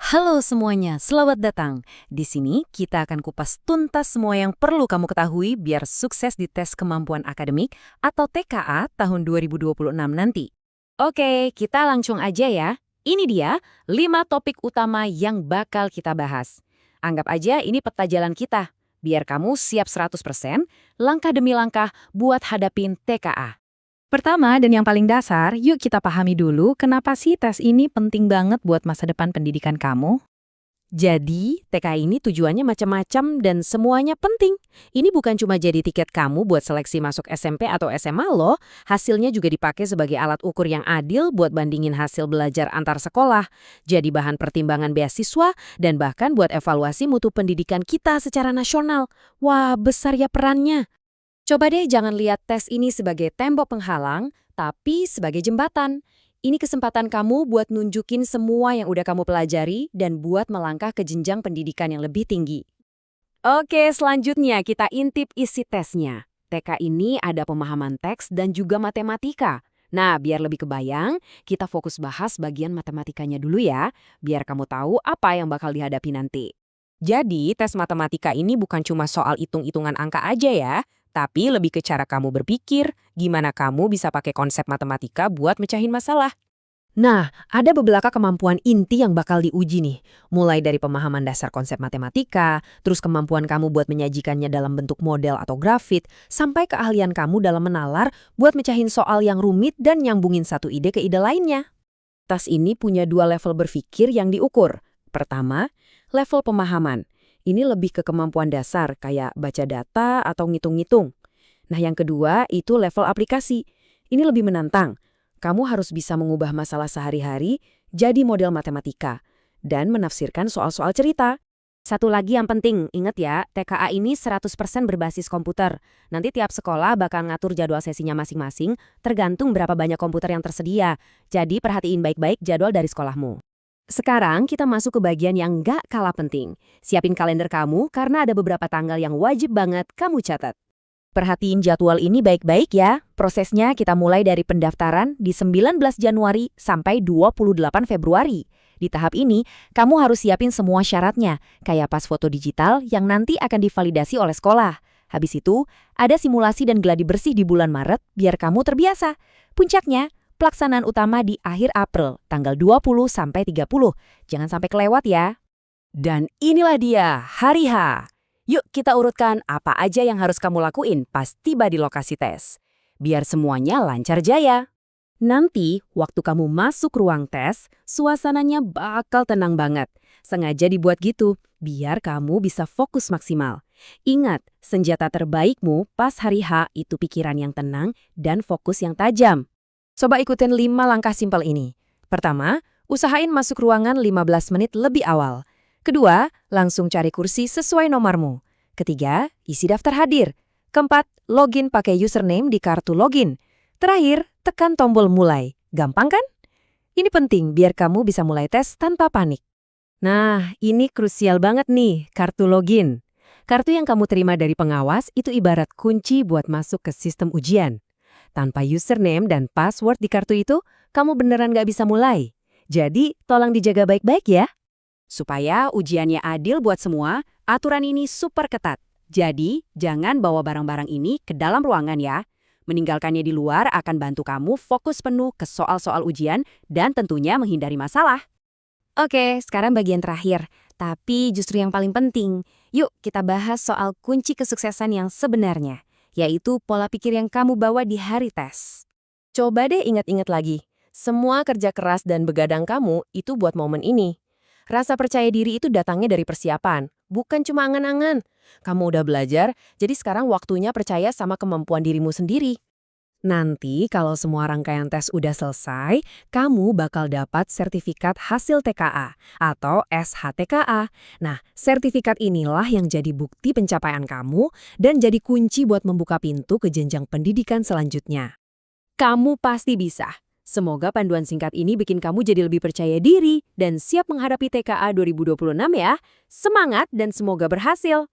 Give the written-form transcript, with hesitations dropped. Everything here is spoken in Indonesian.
Halo semuanya, selamat datang. Di sini kita akan kupas tuntas semua yang perlu kamu ketahui biar sukses di tes kemampuan akademik atau TKA tahun 2026 nanti. Oke, kita langsung aja ya. Ini dia 5 topik utama yang bakal kita bahas. Anggap aja ini peta jalan kita, biar kamu siap 100%, langkah demi langkah buat hadapin TKA. Pertama dan yang paling dasar, yuk kita pahami dulu kenapa sih tes ini penting banget buat masa depan pendidikan kamu. Jadi, TK ini tujuannya macam-macam dan semuanya penting. Ini bukan cuma jadi tiket kamu buat seleksi masuk SMP atau SMA loh, hasilnya juga dipakai sebagai alat ukur yang adil buat bandingin hasil belajar antar sekolah, jadi bahan pertimbangan beasiswa, dan bahkan buat evaluasi mutu pendidikan kita secara nasional. Wah, besar ya perannya. Coba deh jangan lihat tes ini sebagai tembok penghalang, tapi sebagai jembatan. Ini kesempatan kamu buat nunjukin semua yang udah kamu pelajari dan buat melangkah ke jenjang pendidikan yang lebih tinggi. Oke, selanjutnya kita intip isi tesnya. TK ini ada pemahaman teks dan juga matematika. Nah, biar lebih kebayang, kita fokus bahas bagian matematikanya dulu ya, biar kamu tahu apa yang bakal dihadapi nanti. Jadi, tes matematika ini bukan cuma soal hitung-hitungan angka aja ya, tapi lebih ke cara kamu berpikir, gimana kamu bisa pakai konsep matematika buat mecahin masalah. Nah, ada beberapa kemampuan inti yang bakal diuji nih. Mulai dari pemahaman dasar konsep matematika, terus kemampuan kamu buat menyajikannya dalam bentuk model atau grafit, sampai keahlian kamu dalam menalar buat mecahin soal yang rumit dan nyambungin satu ide ke ide lainnya. Tes ini punya dua level berpikir yang diukur. Pertama, level pemahaman. Ini lebih ke kemampuan dasar, kayak baca data atau ngitung-ngitung. Nah, yang kedua itu level aplikasi. Ini lebih menantang. Kamu harus bisa mengubah masalah sehari-hari jadi model matematika dan menafsirkan soal-soal cerita. Satu lagi yang penting, ingat ya, TKA ini 100% berbasis komputer. Nanti tiap sekolah bakal ngatur jadwal sesinya masing-masing, tergantung berapa banyak komputer yang tersedia. Jadi perhatiin baik-baik jadwal dari sekolahmu. Sekarang kita masuk ke bagian yang nggak kalah penting. Siapin kalender kamu karena ada beberapa tanggal yang wajib banget kamu catat. Perhatiin jadwal ini baik-baik ya. Prosesnya kita mulai dari pendaftaran di 19 Januari sampai 28 Februari. Di tahap ini, kamu harus siapin semua syaratnya, kayak pas foto digital yang nanti akan divalidasi oleh sekolah. Habis itu, ada simulasi dan gladi bersih di bulan Maret biar kamu terbiasa. Puncaknya, pelaksanaan utama di akhir April, tanggal 20 sampai 30. Jangan sampai kelewat ya. Dan inilah dia, hari H. Yuk kita urutkan apa aja yang harus kamu lakuin pas tiba di lokasi tes. Biar semuanya lancar jaya. Nanti, waktu kamu masuk ruang tes, suasananya bakal tenang banget. Sengaja dibuat gitu, biar kamu bisa fokus maksimal. Ingat, senjata terbaikmu pas hari H itu pikiran yang tenang dan fokus yang tajam. Coba ikutin 5 langkah simpel ini. Pertama, usahain masuk ruangan 15 menit lebih awal. Kedua, langsung cari kursi sesuai nomormu. Ketiga, isi daftar hadir. Keempat, login pakai username di kartu login. Terakhir, tekan tombol mulai. Gampang kan? Ini penting biar kamu bisa mulai tes tanpa panik. Nah, ini krusial banget nih, kartu login. Kartu yang kamu terima dari pengawas itu ibarat kunci buat masuk ke sistem ujian. Tanpa username dan password di kartu itu, kamu beneran nggak bisa mulai. Jadi, tolong dijaga baik-baik ya. Supaya ujiannya adil buat semua, aturan ini super ketat. Jadi, jangan bawa barang-barang ini ke dalam ruangan ya. Meninggalkannya di luar akan bantu kamu fokus penuh ke soal-soal ujian dan tentunya menghindari masalah. Oke, sekarang bagian terakhir. Tapi justru yang paling penting. Yuk, kita bahas soal kunci kesuksesan yang sebenarnya, yaitu pola pikir yang kamu bawa di hari tes. Coba deh ingat-ingat lagi, semua kerja keras dan begadang kamu itu buat momen ini. Rasa percaya diri itu datangnya dari persiapan, bukan cuma angan-angan. Kamu udah belajar, jadi sekarang waktunya percaya sama kemampuan dirimu sendiri. Nanti kalau semua rangkaian tes udah selesai, kamu bakal dapat sertifikat hasil TKA atau SHTKA. Nah, sertifikat inilah yang jadi bukti pencapaian kamu dan jadi kunci buat membuka pintu ke jenjang pendidikan selanjutnya. Kamu pasti bisa. Semoga panduan singkat ini bikin kamu jadi lebih percaya diri dan siap menghadapi TKA 2026 ya. Semangat dan semoga berhasil!